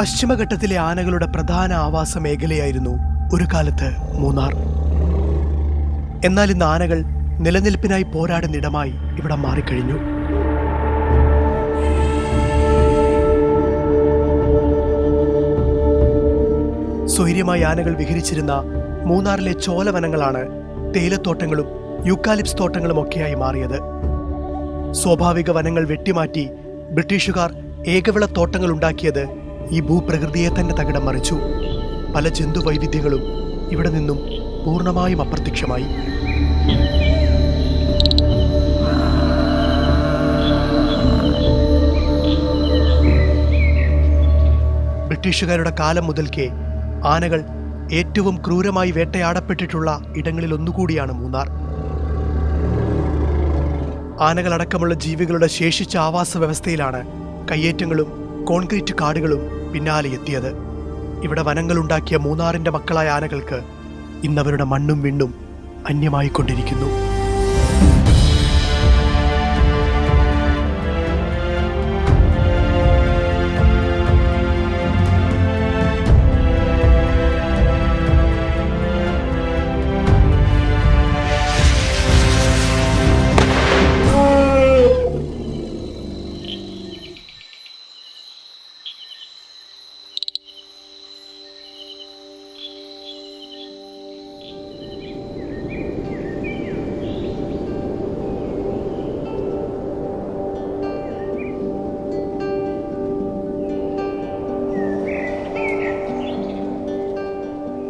പശ്ചിമഘട്ടത്തിലെ ആനകളുടെ പ്രധാന ആവാസ മേഖലയായിരുന്നു ഒരു കാലത്ത് മൂന്നാർ. എന്നാൽ ഇന്ന് ആനകൾ നിലനിൽപ്പിനായി പോരാടുന്നിടമായി ഇവിടെ മാറിക്കഴിഞ്ഞു. സ്വൈര്യമായി ആനകൾ വിഹരിച്ചിരുന്ന മൂന്നാറിലെ ചോലവനങ്ങളാണ് തേയിലത്തോട്ടങ്ങളും യൂക്കാലിപ്സ് തോട്ടങ്ങളും ഒക്കെയായി മാറിയത്. സ്വാഭാവിക വനങ്ങൾ വെട്ടിമാറ്റി ബ്രിട്ടീഷുകാർ ഏകവിള തോട്ടങ്ങൾ ഉണ്ടാക്കിയത് ഈ ഭൂപ്രകൃതിയെ തന്നെ തകിടം മറിച്ചു. പല ജന്തുവൈവിധ്യങ്ങളും ഇവിടെ നിന്നും പൂർണ്ണമായും അപ്രത്യക്ഷമായി. ബ്രിട്ടീഷുകാരുടെ കാലം മുതൽക്കേ ആനകൾ ഏറ്റവും ക്രൂരമായി വേട്ടയാടപ്പെട്ടിട്ടുള്ള ഇടങ്ങളിൽ ഒന്നുകൂടിയാണ് മൂന്നാർ. ആനകളടക്കമുള്ള ജീവികളുടെ ശേഷിച്ച ആവാസ വ്യവസ്ഥയിലാണ് കയ്യേറ്റങ്ങളും കോൺക്രീറ്റ് കാടുകളും പിന്നാലെ എത്തിയത്. ഇവിടെ വനങ്ങളുണ്ടാക്കിയ മൂന്നാറിന്റെ മക്കളായ ആനകൾക്ക് ഇന്നവരുടെ മണ്ണും വിണ്ണും അന്യമായിക്കൊണ്ടിരിക്കുന്നു.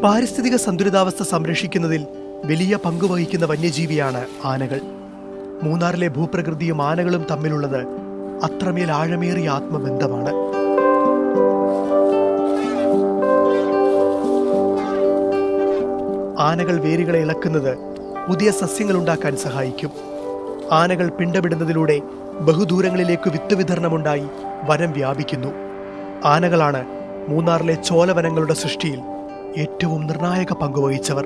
പാരിസ്ഥിതിക സന്തുലിതാവസ്ഥ സംരക്ഷിക്കുന്നതിൽ വലിയ പങ്കുവഹിക്കുന്ന വന്യജീവിയാണ് ആനകൾ. മൂന്നാറിലെ ഭൂപ്രകൃതിയും ആനകളും തമ്മിലുള്ളത് അത്രമേൽ ആഴമേറിയ ആത്മബന്ധമാണ്. ആനകൾ വേരുകളെ ഇളക്കുന്നത് പുതിയ സസ്യങ്ങൾ ഉണ്ടാക്കാൻ സഹായിക്കും. ആനകൾ പിണ്ടമിടുന്നതിലൂടെ ബഹുദൂരങ്ങളിലേക്ക് വിത്ത് വിതരണമുണ്ടായി വനം വ്യാപിക്കുന്നു. ആനകളാണ് മൂന്നാറിലെ ചോലവനങ്ങളുടെ സൃഷ്ടിയിൽ ഏറ്റവും നിർണായക പങ്കുവഹിച്ചവർ.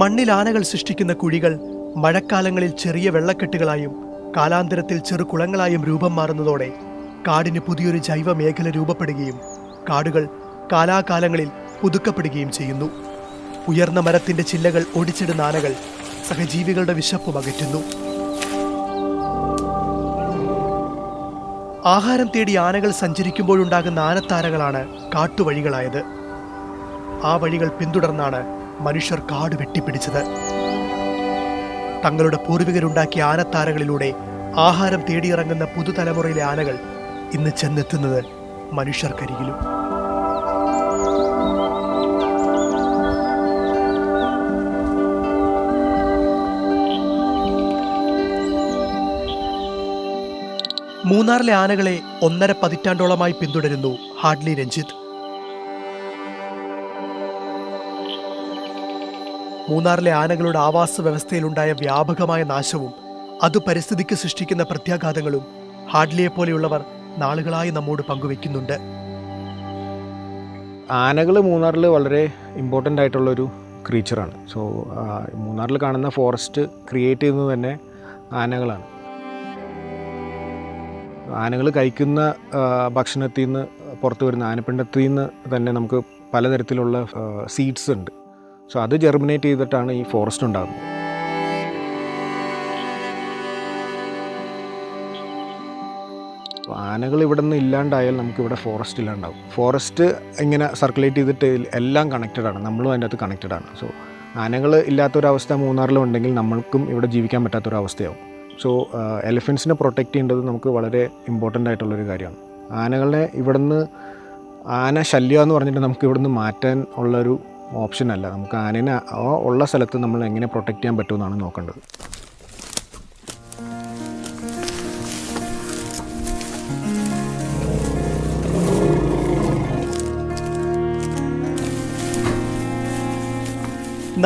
മണ്ണിൽ ആനകൾ സൃഷ്ടിക്കുന്ന കുഴികൾ മഴക്കാലങ്ങളിൽ ചെറിയ വെള്ളക്കെട്ടുകളായും കാലാന്തരത്തിൽ ചെറുകുളങ്ങളായും രൂപം മാറുന്നതോടെ കാടിന് പുതിയൊരു ജൈവ മേഖല രൂപപ്പെടുകയും കാടുകൾ കാലാകാലങ്ങളിൽ പുതുക്കപ്പെടുകയും ചെയ്യുന്നു. ഉയർന്ന മരത്തിന്റെ ചില്ലകൾ ഒടിച്ചിടുന്ന ആനകൾ സഹജീവികളുടെ വിശപ്പും അകറ്റുന്നു. ആഹാരം തേടി ആനകൾ സഞ്ചരിക്കുമ്പോഴുണ്ടാകുന്ന ആനത്താരകളാണ് കാട്ടുവഴികളായത്. ആ വഴികൾ പിന്തുടർന്നാണ് മനുഷ്യർ കാട് വെട്ടിപ്പിടിച്ചത്. തങ്ങളുടെ പൂർവികരുണ്ടാക്കിയ ആനത്താരകളിലൂടെ ആഹാരം തേടിയിറങ്ങുന്ന പുതുതലമുറയിലെ ആനകൾ ഇന്ന് ചെന്നെത്തുന്നത് മനുഷ്യർക്കരികിലും. മൂന്നാറിലെ ആനകളെ 1.5 പതിറ്റാണ്ടോളമായി പിന്തുടരുന്നു ഹാഡ്ലി രഞ്ജിത്ത്. മൂന്നാറിലെ ആനകളുടെ ആവാസ വ്യവസ്ഥയിലുണ്ടായ വ്യാപകമായ നാശവും അത് പരിസ്ഥിതിക്ക് സൃഷ്ടിക്കുന്ന പ്രത്യാഘാതങ്ങളും ഹാഡ്ലിയെ പോലെയുള്ളവർ നാളുകളായി നമ്മോട് പങ്കുവെക്കുന്നുണ്ട്. ആനകൾ മൂന്നാറിൽ വളരെ ഇമ്പോർട്ടൻ്റ് ആയിട്ടുള്ളൊരു ക്രീച്ചറാണ്. സോ മൂന്നാറിൽ കാണുന്ന ഫോറസ്റ്റ് ക്രിയേറ്റ് ചെയ്യുന്നത് തന്നെ ആനകളാണ്. ആനകൾ കഴിക്കുന്ന ഭക്ഷണത്തിൽ നിന്ന് പുറത്തു വരുന്ന ആനപ്പിണ്ടത്തിൽ നിന്ന് തന്നെ നമുക്ക് പലതരത്തിലുള്ള സീഡ്സ് ഉണ്ട്. സോ അത് ജെർമിനേറ്റ് ചെയ്തിട്ടാണ് ഈ ഫോറസ്റ്റ് ഉണ്ടാകുന്നത്. ആനകൾ ഇവിടെ നിന്ന് ഇല്ലാണ്ടായാൽ നമുക്കിവിടെ ഫോറസ്റ്റ് ഇല്ലാണ്ടാവും. ഫോറസ്റ്റ് ഇങ്ങനെ സർക്കുലേറ്റ് ചെയ്തിട്ട് എല്ലാം കണക്റ്റഡാണ്, നമ്മളും അതിൻ്റെ അകത്ത് കണക്റ്റഡാണ്. സോ ആനകൾ ഇല്ലാത്തൊരവസ്ഥ മൂന്നാറിൽ ഉണ്ടെങ്കിൽ നമ്മൾക്കും ഇവിടെ ജീവിക്കാൻ പറ്റാത്തൊരവസ്ഥയാവും. സോ എലിഫൻസിനെ പ്രൊട്ടക്റ്റ് ചെയ്യേണ്ടത് നമുക്ക് വളരെ ഇമ്പോർട്ടൻ്റ് ആയിട്ടുള്ളൊരു കാര്യമാണ്. ആനകളെ ഇവിടുന്ന് ആന ശല്യം എന്ന് പറഞ്ഞിട്ട് നമുക്ക് ഇവിടുന്ന് മാറ്റാൻ ഉള്ളൊരു ഓപ്ഷൻ അല്ല. നമുക്ക് ആനേനെ ഉള്ള സ്ഥലത്ത് നമ്മൾ എങ്ങനെ പ്രൊട്ടക്റ്റ് ചെയ്യാൻ പറ്റുമെന്നാണ് നോക്കേണ്ടത്.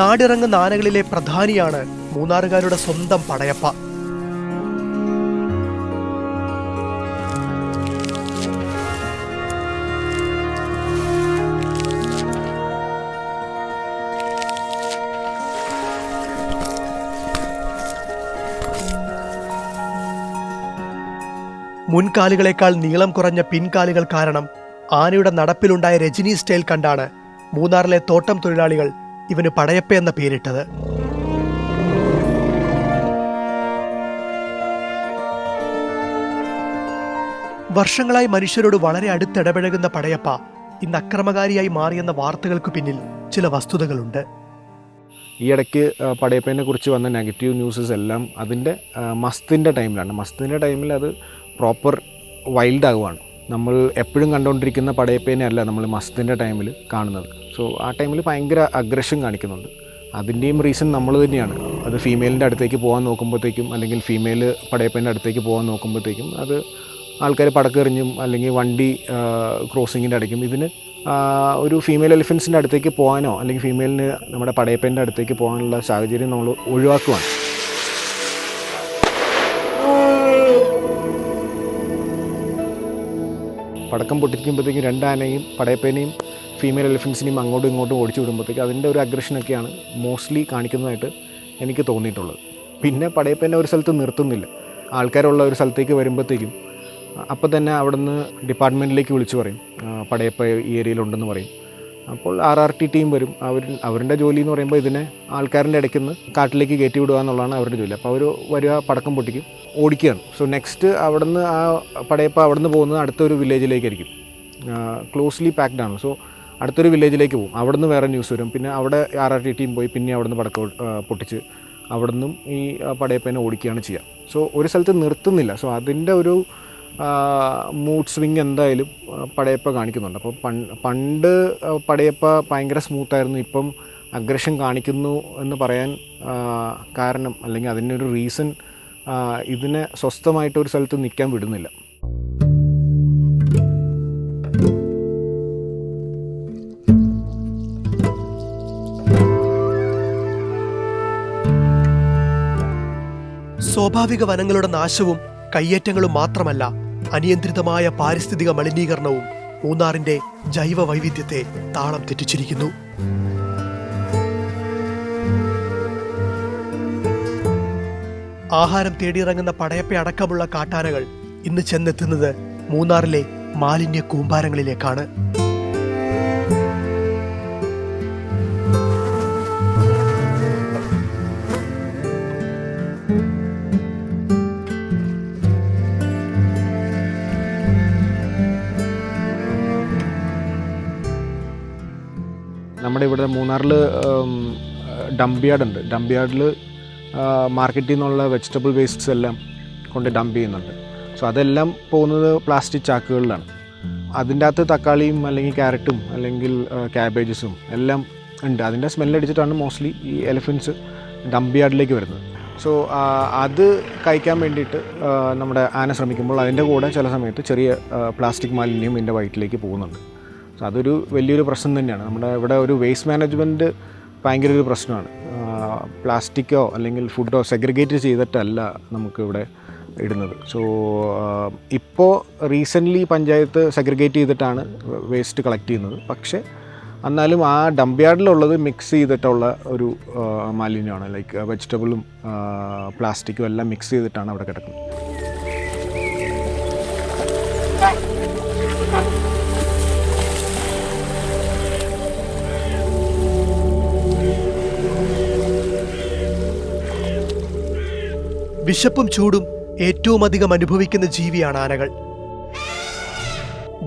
നാടിറങ്ങുന്ന ആനകളിലെ പ്രധാനിയാണ് മൂന്നാറുകാരുടെ സ്വന്തം പടയപ്പ. മുൻകാലുകളേക്കാൾ നീളം കുറഞ്ഞ പിൻകാലുകൾ കാരണം ആനയുടെ നടപ്പിലുണ്ടായ രജനി സ്റ്റൈൽ കണ്ടാണ് മൂന്നാറിലെ തോട്ടം തൊഴിലാളികൾ ഇവന് പടയപ്പ എന്ന പേരിട്ടത്. വർഷങ്ങളായി മനുഷ്യരോട് വളരെ അടുത്തിടപഴകുന്ന പടയപ്പ ഇന്ന് അക്രമകാരിയായി മാറിയെന്ന വാർത്തകൾക്ക് പിന്നിൽ ചില വസ്തുതകളുണ്ട്. ഈ ഇടയ്ക്ക് പടയപ്പേനെ കുറിച്ച് വന്ന നെഗറ്റീവ് ന്യൂസസ് എല്ലാം അതിൻ്റെ മസ്തിൻ്റെ ടൈമിലാണ്. മസ്തിൻ്റെ ടൈമിൽ അത് പ്രോപ്പർ വൈൽഡ് ആകുവാണ്. നമ്മൾ എപ്പോഴും കണ്ടുകൊണ്ടിരിക്കുന്ന പടയപ്പേനെ അല്ല നമ്മൾ മസ്തിൻ്റെ ടൈമിൽ കാണുന്നത്. സോ ആ ടൈമിൽ ഭയങ്കര അഗ്രഷൻ കാണിക്കുന്നുണ്ട്. അതിൻ്റെയും റീസൺ നമ്മൾ തന്നെയാണ്. അത് ഫീമെയിലിൻ്റെ അടുത്തേക്ക് പോകാൻ നോക്കുമ്പോഴത്തേക്കും, അല്ലെങ്കിൽ ഫീമെയിൽ പടയപ്പേൻ്റെ അടുത്തേക്ക് പോകാൻ നോക്കുമ്പോഴത്തേക്കും അത് ആൾക്കാർ പടക്കെറിഞ്ഞും അല്ലെങ്കിൽ വണ്ടി ക്രോസിങ്ങിൻ്റെ അടയ്ക്കും. ഇതിന് ഒരു ഫീമെയിൽ എലിഫൻസിൻ്റെ അടുത്തേക്ക് പോകാനോ അല്ലെങ്കിൽ ഫീമെയിലിന് നമ്മുടെ പടയപ്പേൻ്റെ അടുത്തേക്ക് പോകാനുള്ള സാഹചര്യം നമ്മൾ ഒഴിവാക്കുവാണ്. പടക്കം പൊട്ടിക്കുമ്പോഴത്തേക്കും രണ്ടാനയും പടയപ്പേനെയും ഫീമെയിൽ എലിഫൻസിനെയും അങ്ങോട്ടും ഇങ്ങോട്ടും ഓടിച്ചു വിടുമ്പോഴത്തേക്കും അതിൻ്റെ ഒരു അഗ്രഷനൊക്കെയാണ് മോസ്റ്റ്ലി കാണിക്കുന്നതായിട്ട് എനിക്ക് തോന്നിയിട്ടുള്ളത്. പിന്നെ പടയപ്പേനെ ഒരു സ്ഥലത്ത് നിർത്തുന്നില്ല. ആൾക്കാരുള്ള ഒരു സ്ഥലത്തേക്ക് വരുമ്പോഴത്തേക്കും അപ്പോൾ തന്നെ അവിടുന്ന് ഡിപ്പാർട്ട്മെൻറ്റിലേക്ക് വിളിച്ച് പറയും പടയപ്പ ഈ ഏരിയയിലുണ്ടെന്ന് പറയും. അപ്പോൾ RRT ടീം വരും. അവരുടെ ജോലി എന്ന് പറയുമ്പോൾ ഇതിനെ ആൾക്കാരുടെ ഇടയ്ക്ക് നിന്ന് കാട്ടിലേക്ക് കയറ്റി വിടുക എന്നുള്ളതാണ് അവരുടെ ജോലി. അപ്പോൾ അവർ വരിക, പടക്കം പൊട്ടിക്കും, ഓടിക്കുകയാണ്. സോ നെക്സ്റ്റ് അവിടുന്ന് ആ പടയപ്പ അവിടുന്ന് പോകുന്നത് അടുത്തൊരു വില്ലേജിലേക്കായിരിക്കും. ക്ലോസ്ലി പാക്ഡ് ആണ്. സോ അടുത്തൊരു വില്ലേജിലേക്ക് പോകും. അവിടുന്ന് വേറെ ന്യൂസ് വരും. പിന്നെ അവിടെ RRT ടീം പോയി പിന്നെ അവിടുന്ന് പടക്കം പൊട്ടിച്ച് അവിടുന്നും ഈ പടയപ്പേനെ ഓടിക്കുകയാണ് ചെയ്യുക. സോ ഒരു സ്ഥലത്ത് നിർത്തുന്നില്ല. സോ അതിൻ്റെ ഒരു മൂഡ് സ്വിങ് എന്തായാലും പടയപ്പ കാണിക്കുന്നുണ്ട്. അപ്പോൾ പണ്ട് പടയപ്പ ഭയങ്കര സ്മൂത്തായിരുന്നു. ഇപ്പം അഗ്രഷൻ കാണിക്കുന്നു എന്ന് പറയാൻ കാരണം, അല്ലെങ്കിൽ അതിനൊരു റീസൺ, ഇതിനെ സ്വസ്ഥമായിട്ട് ഒരു സ്ഥലത്ത് നിൽക്കാൻ വിടുന്നില്ല. സ്വാഭാവിക വനങ്ങളുടെ നാശവും കയ്യേറ്റങ്ങളും മാത്രമല്ല, അനിയന്ത്രിതമായ പാരിസ്ഥിതിക മലിനീകരണവും മൂന്നാറിന്റെ ജൈവ വൈവിധ്യത്തെ താളം തെറ്റിച്ചിരിക്കുന്നു. ആഹാരം തേടിയിറങ്ങുന്ന പടയപ്പ അടക്കമുള്ള കാട്ടാനകൾ ഇന്ന് ചെന്നെത്തുന്നത് മൂന്നാറിലെ മാലിന്യ കൂമ്പാരങ്ങളിലേക്കാണ്. നമ്മുടെ ഇവിടെ മൂന്നാറിൽ ഡംപ് യാർഡ് ഉണ്ട്. ഡംപ് യാർഡിൽ മാർക്കറ്റിൽ നിന്നുള്ള വെജിറ്റബിൾ വേസ്റ്റ്സ് എല്ലാം കൊണ്ട് ഡംപ് ചെയ്യുന്നുണ്ട്. സോ അതെല്ലാം പോകുന്നത് പ്ലാസ്റ്റിക് ചാക്കുകളിലാണ്. അതിൻ്റെ അകത്ത് തക്കാളിയും അല്ലെങ്കിൽ ക്യാരറ്റും അല്ലെങ്കിൽ ക്യാബേജസും എല്ലാം ഉണ്ട്. അതിൻ്റെ സ്മെല്ലടിച്ചിട്ടാണ് മോസ്റ്റ്ലി ഈ എലിഫൻസ് ഡംപ് യാർഡിലേക്ക് വരുന്നത്. സോ അത് കഴിക്കാൻ വേണ്ടിയിട്ട് നമ്മുടെ ആന ശ്രമിക്കുമ്പോൾ അതിൻ്റെ കൂടെ ചില സമയത്ത് ചെറിയ പ്ലാസ്റ്റിക് മാലിന്യം ഇതിൻ്റെ വയറ്റിലേക്ക് പോകുന്നുണ്ട്. സോ അതൊരു വലിയൊരു പ്രശ്നം തന്നെയാണ്. നമ്മുടെ ഇവിടെ ഒരു വേസ്റ്റ് മാനേജ്മെൻറ്റ് ഭയങ്കര ഒരു പ്രശ്നമാണ്. പ്ലാസ്റ്റിക്കോ അല്ലെങ്കിൽ ഫുഡോ സെഗ്രിഗേറ്റ് ചെയ്തിട്ടല്ല നമുക്കിവിടെ ഇടുന്നത്. സോ ഇപ്പോൾ റീസെൻ്റ്ലി പഞ്ചായത്ത് സെഗ്രിഗേറ്റ് ചെയ്തിട്ടാണ് വേസ്റ്റ് കളക്ട് ചെയ്യുന്നത്. പക്ഷേ എന്നാലും ആ ഡംപ് യാർഡിലുള്ളത് മിക്സ് ചെയ്തിട്ടുള്ള ഒരു മാലിന്യമാണ്. ലൈക്ക് വെജിറ്റബിളും പ്ലാസ്റ്റിക്കും എല്ലാം മിക്സ് ചെയ്തിട്ടാണ് അവിടെ കിടക്കുന്നത്. വിശപ്പും ചൂടും ഏറ്റവും അധികം അനുഭവിക്കുന്ന ജീവിയാണ് ആനകൾ.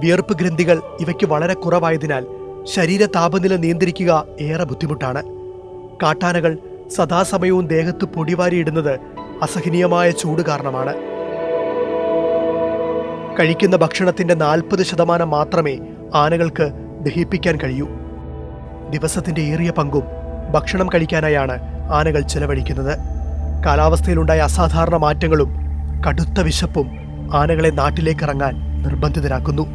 വിയർപ്പ് ഗ്രന്ഥികൾ ഇവയ്ക്ക് വളരെ കുറവായതിനാൽ ശരീര താപനില നിയന്ത്രിക്കുക ഏറെ ബുദ്ധിമുട്ടാണ്. കാട്ടാനകൾ സദാസമയവും ദേഹത്ത് പൊടിവാരിയിടുന്നത് അസഹനീയമായ ചൂട് കാരണമാണ്. കഴിക്കുന്ന ഭക്ഷണത്തിന്റെ 40% മാത്രമേ ആനകൾക്ക് ദഹിപ്പിക്കാൻ കഴിയൂ. ദിവസത്തിന്റെ ഏറിയ പങ്കും ഭക്ഷണം കഴിക്കാനായാണ് ആനകൾ ചെലവഴിക്കുന്നത്. കാലാവസ്ഥയിലുണ്ടായ അസാധാരണ മാറ്റങ്ങളും കടുത്ത വിശപ്പും ആനകളെ നാട്ടിലേക്കിറങ്ങാൻ നിർബന്ധിതരാക്കുന്നു.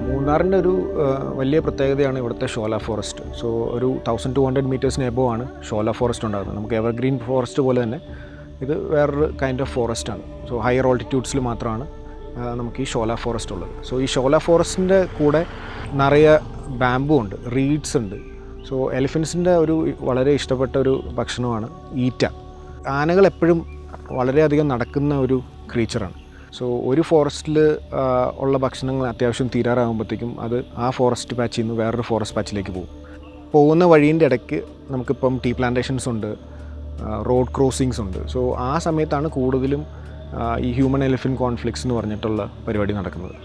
മൂന്നാർ മൂന്നാറിൻ്റെ ഒരു വലിയ പ്രത്യേകതയാണ് ഇവിടുത്തെ ഷോല ഫോറസ്റ്റ്. സോ ഒരു 1200 മീറ്റേഴ്സിന് എബോ ആണ് ഷോല ഫോറസ്റ്റ് ഉണ്ടാകുന്നത്. നമുക്ക് എവർഗ്രീൻ ഫോറസ്റ്റ് പോലെ തന്നെ ഇത് വേറൊരു കൈൻഡ് ഓഫ് ഫോറസ്റ്റാണ്. സോ ഹയർ ഓൾട്ടിറ്റ്യൂഡ്സിൽ മാത്രമാണ് നമുക്ക് ഈ ഷോല ഫോറസ്റ്റ് ഉള്ളത്. സോ ഈ ഷോല ഫോറസ്റ്റിൻ്റെ കൂടെ നിറയെ ബാംബു ഉണ്ട്, റീഡ്സ് ഉണ്ട്. സോ എലിഫൻസിൻ്റെ ഒരു വളരെ ഇഷ്ടപ്പെട്ട ഒരു ഭക്ഷണമാണ് ഈറ്റ. ആനകൾ എപ്പോഴും വളരെയധികം നടക്കുന്ന ഒരു ക്രീച്ചറാണ്. സോ ഒരു ഫോറസ്റ്റിൽ ഉള്ള ഭക്ഷണങ്ങൾ അത്യാവശ്യം തീരാറാകുമ്പോഴത്തേക്കും അത് ആ ഫോറസ്റ്റ് പാച്ചിൽ നിന്ന് വേറൊരു ഫോറസ്റ്റ് പാച്ചിലേക്ക് പോകുന്ന വഴീൻ്റെ ഇടയ്ക്ക് നമുക്കിപ്പം ടീ പ്ലാന്റേഷൻസ് ഉണ്ട്, റോഡ് ക്രോസിങ്സ് ഉണ്ട്. സോ ആ സമയത്താണ് കൂടുതലും ഈ ഹ്യൂമൻ എലിഫൻറ്റ് കോൺഫ്ലിക്ട്സ് എന്ന് പറഞ്ഞിട്ടുള്ള പരിപാടി നടക്കുന്നത്.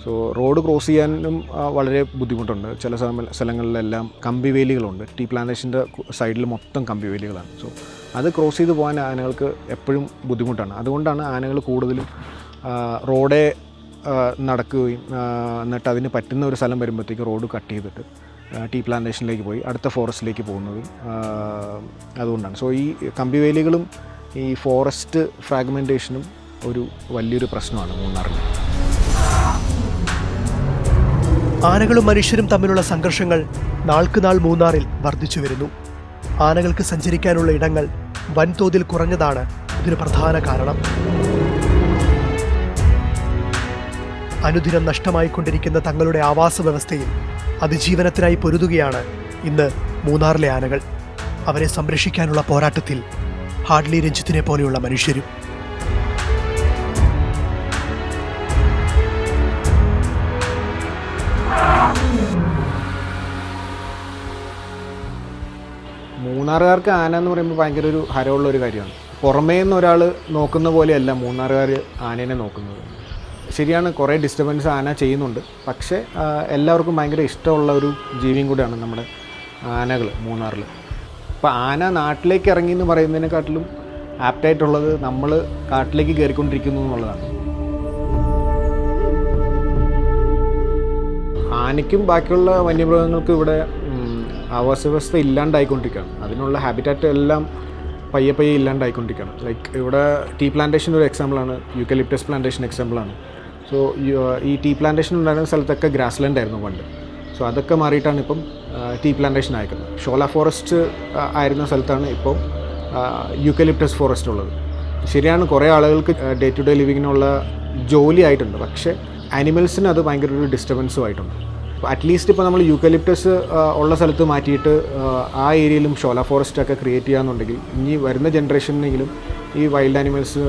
സോ റോഡ് ക്രോസ് ചെയ്യാനും വളരെ ബുദ്ധിമുട്ടുണ്ട്. ചില സ്ഥലങ്ങളിലെല്ലാം കമ്പിവേലികളുണ്ട്. ടീ പ്ലാന്റേഷൻ്റെ സൈഡിൽ മൊത്തം കമ്പിവേലികളാണ്. സോ അത് ക്രോസ് ചെയ്ത് പോകാൻ ആനകൾക്ക് എപ്പോഴും ബുദ്ധിമുട്ടാണ്. അതുകൊണ്ടാണ് ആനകൾ കൂടുതലും റോഡേ നടക്കുകയും എന്നിട്ട് അതിന് പറ്റുന്ന ഒരു സ്ഥലം വരുമ്പോഴത്തേക്ക് റോഡ് കട്ട് ചെയ്തിട്ട് ടീ പ്ലാന്റേഷനിലേക്ക് പോയി അടുത്ത ഫോറസ്റ്റിലേക്ക് പോകുന്നതും അതുകൊണ്ടാണ്. സോ ഈ കമ്പിവേലികളും ഈ ഫോറസ്റ്റ് ഫ്രാഗ്മെൻറ്റേഷനും ഒരു വലിയൊരു പ്രശ്നമാണ് മൂന്നാറിൽ. ആനകളും മനുഷ്യരും തമ്മിലുള്ള സംഘർഷങ്ങൾ നാൾക്കുനാൾ മൂന്നാറിൽ വർദ്ധിച്ചു വരുന്നു. ആനകൾക്ക് സഞ്ചരിക്കാനുള്ള ഇടങ്ങൾ വൻതോതിൽ കുറഞ്ഞതാണ് ഇതിന് പ്രധാന കാരണം. അനുദിനം നഷ്ടമായിക്കൊണ്ടിരിക്കുന്ന തങ്ങളുടെ ആവാസ വ്യവസ്ഥയിൽ അതിജീവനത്തിനായി പൊരുതുകയാണ് ഇന്ന് മൂന്നാറിലെ ആനകൾ. അവരെ സംരക്ഷിക്കാനുള്ള പോരാട്ടത്തിൽ ഹാർഡ്ലി രഞ്ജിത്തിനെ പോലെയുള്ള മനുഷ്യരും. മൂന്നാറുകാർക്ക് ആന എന്ന് പറയുമ്പോൾ ഭയങ്കര ഒരു ഹരമുള്ള ഒരു കാര്യമാണ്. പുറമേ നിന്ന് ഒരാൾ നോക്കുന്ന പോലെയല്ല മൂന്നാറുകാർ ആനേനെ നോക്കുന്നത്. ശരിയാണ്, കുറേ ഡിസ്റ്റർബൻസ് ആന ചെയ്യുന്നുണ്ട്. പക്ഷേ എല്ലാവർക്കും ഭയങ്കര ഇഷ്ടമുള്ള ഒരു ജീവിയും കൂടെയാണ് നമ്മുടെ ആനകൾ മൂന്നാറിൽ. ഇപ്പോൾ ആന നാട്ടിലേക്ക് ഇറങ്ങി എന്ന് പറയുന്നതിനെക്കാട്ടിലും ആപ്റ്റായിട്ടുള്ളത് നമ്മൾ കാട്ടിലേക്ക് കയറിക്കൊണ്ടിരിക്കുന്നു എന്നുള്ളതാണ്. ആനയ്ക്കും ബാക്കിയുള്ള വന്യമൃഗങ്ങൾക്കും ഇവിടെ ആവാസ വ്യവസ്ഥ ഇല്ലാണ്ടായിക്കൊണ്ടിരിക്കുകയാണ്. അതിനുള്ള ഹാബിറ്റാറ്റ് എല്ലാം പയ്യെ ഇല്ലാണ്ടായിക്കൊണ്ടിരിക്കുകയാണ്. ലൈക്ക് ഇവിടെ ടീ പ്ലാന്റേഷൻ ഒരു എക്സാമ്പിളാണ്, യൂക്കലിപ്റ്റസ് പ്ലാന്റേഷൻ എക്സാമ്പിളാണ്. സോ ഈ ടീ പ്ലാന്റേഷൻ ഉണ്ടായിരുന്ന സ്ഥലത്തൊക്കെ ഗ്രാസ് ലാൻഡ് ആയിരുന്നു പണ്ട്. സോ അതൊക്കെ മാറിയിട്ടാണ് ഇപ്പം ടീ പ്ലാന്റേഷൻ അയക്കുന്നത്. ഷോല ഫോറസ്റ്റ് ആയിരുന്ന സ്ഥലത്താണ് ഇപ്പം യൂക്കലിപ്റ്റസ് ഫോറസ്റ്റ് ഉള്ളത്. ശരിയാണ്, കുറേ ആളുകൾക്ക് ഡേ ടു ഡേ ലിവിങ്ങിനുള്ള ജോലി ആയിട്ടുണ്ട്. പക്ഷേ ആനിമൽസിന് അത് ഭയങ്കര ഒരു ഡിസ്റ്റർബൻസും ആയിട്ടുണ്ട്. അറ്റ്ലീസ്റ്റ് ഇപ്പോൾ നമ്മൾ യൂക്കലിപ്റ്റസ് ഉള്ള സ്ഥലത്ത് മാറ്റിയിട്ട് ആ ഏരിയയിലും ഷോല ഫോറസ്റ്റൊക്കെ ക്രിയേറ്റ് ചെയ്യാന്നുണ്ടെങ്കിൽ ഇനി വരുന്ന ജനറേഷനെങ്കിലും ഈ വൈൽഡ് ആനിമൽസ്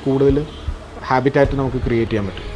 കൂടുതൽ ഹാബിറ്റാറ്റ് നമുക്ക് ക്രിയേറ്റ് ചെയ്യാൻ പറ്റും.